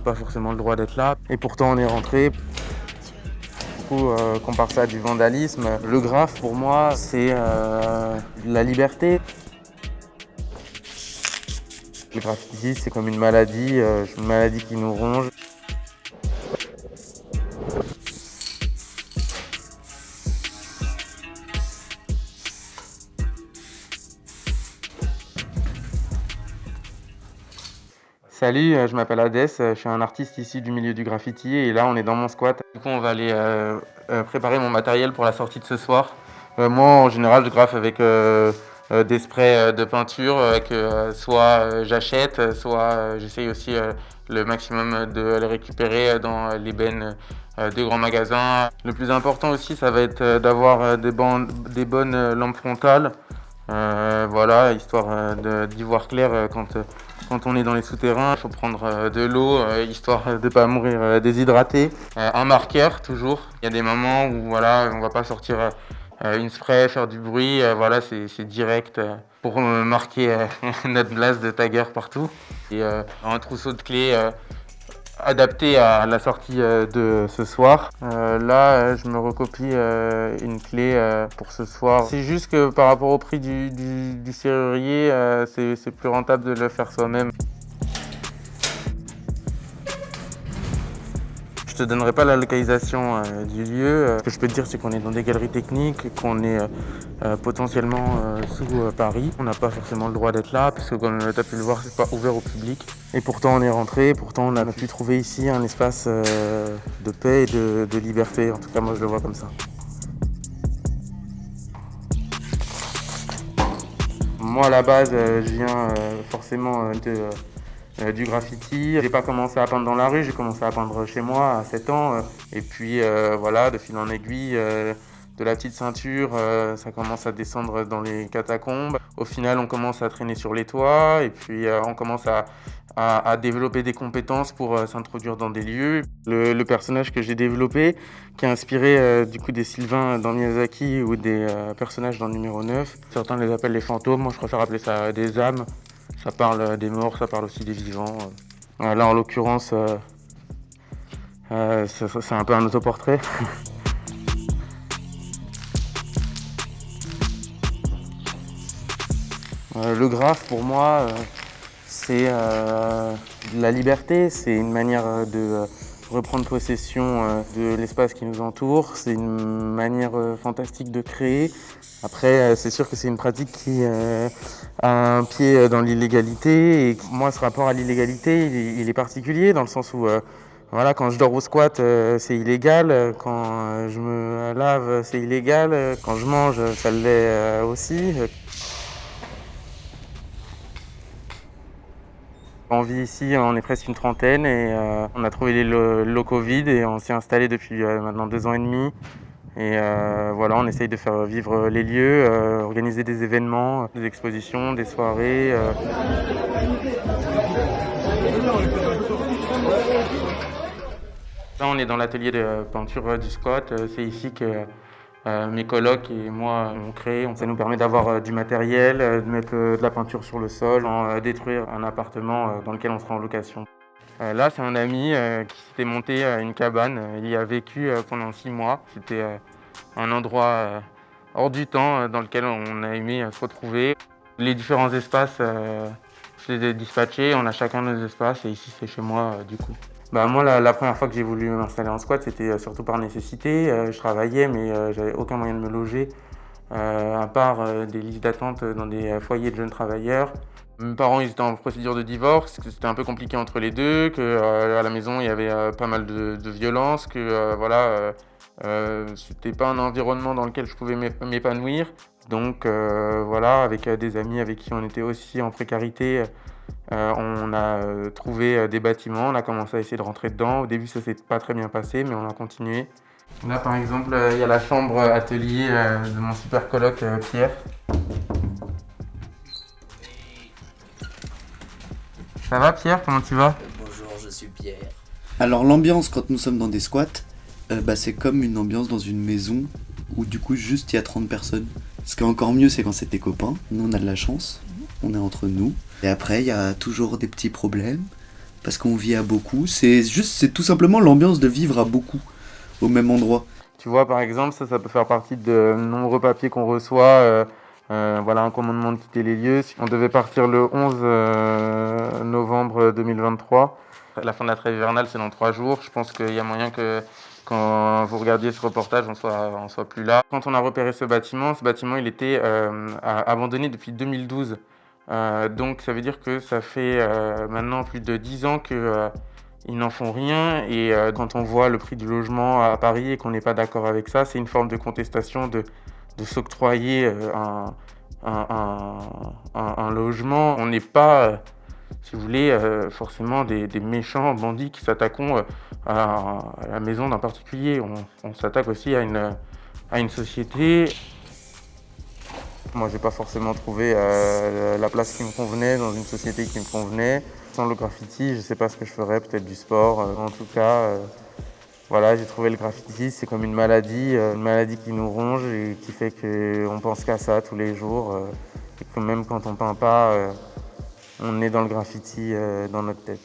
pas forcément le droit d'être là. Et pourtant on est rentré. Du coup, compare ça à du vandalisme. Le graphe pour moi c'est la liberté. Le graffiti c'est comme une maladie qui nous ronge. Salut, je m'appelle Hadès, je suis un artiste issu du milieu du graffiti et là on est dans mon squat. Du coup on va aller préparer mon matériel pour la sortie de ce soir. Moi en général je graffe avec des sprays de peinture que soit j'achète, soit j'essaye aussi le maximum de les récupérer dans les bennes des grands magasins. Le plus important aussi ça va être d'avoir des bonnes lampes frontales. Voilà, histoire d'y voir clair quand on est dans les souterrains. Il faut prendre de l'eau, histoire de ne pas mourir déshydraté. Un marqueur, toujours. Il y a des moments où voilà, on ne va pas sortir une spray, faire du bruit. Voilà, c'est direct pour marquer notre blase de tagger partout. Et un trousseau de clés adapté à la sortie de ce soir. Là, je me recopie une clé pour ce soir. C'est juste que par rapport au prix du serrurier, c'est plus rentable de le faire soi-même. Je te donnerai pas la localisation du lieu. Ce que je peux te dire, c'est qu'on est dans des galeries techniques, qu'on est potentiellement sous Paris. On n'a pas forcément le droit d'être là, puisque comme tu as pu le voir, c'est pas ouvert au public. Et pourtant, on est rentré. Pourtant, on a pu trouver ici un espace de paix et de liberté. En tout cas, moi, je le vois comme ça. Moi, à la base, je viens forcément du graffiti. J'ai pas commencé à peindre dans la rue, j'ai commencé à peindre chez moi à 7 ans. Et puis voilà, de fil en aiguille, de la petite ceinture, ça commence à descendre dans les catacombes. Au final, on commence à traîner sur les toits et puis on commence à développer des compétences pour s'introduire dans des lieux. Le personnage que j'ai développé, qui est inspiré du coup des Sylvains dans Miyazaki ou des personnages dans Numéro 9. Certains les appellent les fantômes, moi je préfère appeler ça des âmes. Ça parle des morts, ça parle aussi des vivants. Là, en l'occurrence, c'est un peu un autoportrait. Le graphe, pour moi, c'est la liberté. C'est une manière de reprendre possession de l'espace qui nous entoure. C'est une manière fantastique de créer. Après, c'est sûr que c'est une pratique qui a un pied dans l'illégalité. Et moi, ce rapport à l'illégalité, il est particulier dans le sens où, voilà, quand je dors au squat, c'est illégal. Quand je me lave, c'est illégal. Quand je mange, ça l'est aussi. On vit ici, on est presque une trentaine et on a trouvé les locaux vides et on s'y est installé depuis maintenant 2 ans et demi. Et voilà, on essaye de faire vivre les lieux, organiser des événements, des expositions, des soirées. Là, on est dans l'atelier de peinture du squat. C'est ici que mes colocs et moi on crée. Ça nous permet d'avoir du matériel, de mettre de la peinture sur le sol, sans détruire un appartement dans lequel on sera en location. Là, c'est un ami qui s'était monté une cabane. Il y a vécu pendant 6 mois. C'était un endroit hors du temps dans lequel on a aimé se retrouver. Les différents espaces, je les ai dispatchés. On a chacun nos espaces et ici, c'est chez moi du coup. Moi, la première fois que j'ai voulu m'installer en squat, c'était surtout par nécessité. Je travaillais, mais j'avais aucun moyen de me loger, à part des listes d'attente dans des foyers de jeunes travailleurs. Mes parents, ils étaient en procédure de divorce, que c'était un peu compliqué entre les deux, que à la maison, il y avait pas mal de violence, que voilà, c'était pas un environnement dans lequel je pouvais m'épanouir. Donc voilà, avec des amis avec qui on était aussi en précarité, on a trouvé des bâtiments, on a commencé à essayer de rentrer dedans. Au début, ça s'est pas très bien passé, mais on a continué. Là, par exemple, il y a la chambre atelier de mon super coloc Pierre. Ça va Pierre, comment tu vas? Bonjour, je suis Pierre. Alors l'ambiance quand nous sommes dans des squats, c'est comme une ambiance dans une maison où du coup juste il y a 30 personnes. Ce qui est encore mieux c'est quand c'est tes copains, nous on a de la chance, on est entre nous. Et après il y a toujours des petits problèmes parce qu'on vit à beaucoup. C'est tout simplement l'ambiance de vivre à beaucoup, au même endroit. Tu vois, par exemple, ça peut faire partie de nombreux papiers qu'on reçoit. Voilà, un commandement de quitter les lieux. On devait partir le 11 novembre 2023. La fin de la trêve hivernale, c'est dans 3 jours. Je pense qu'il y a moyen que quand vous regardiez ce reportage, on soit plus là. Quand on a repéré ce bâtiment, il était abandonné depuis 2012. Donc ça veut dire que ça fait maintenant plus de 10 ans que ils n'en font rien. Et quand on voit le prix du logement à Paris et qu'on n'est pas d'accord avec ça, c'est une forme de contestation de s'octroyer un logement. On n'est pas, si vous voulez, forcément des méchants bandits qui s'attaquent à la maison d'un particulier. On s'attaque aussi à une société. Moi, j'ai pas forcément trouvé la place qui me convenait dans une société qui me convenait. Sans le graffiti, je sais pas ce que je ferais, peut-être du sport. En tout cas, voilà, j'ai trouvé le graffiti, c'est comme une maladie qui nous ronge et qui fait qu'on pense qu'à ça tous les jours. Et que même quand on peint pas, on est dans le graffiti dans notre tête.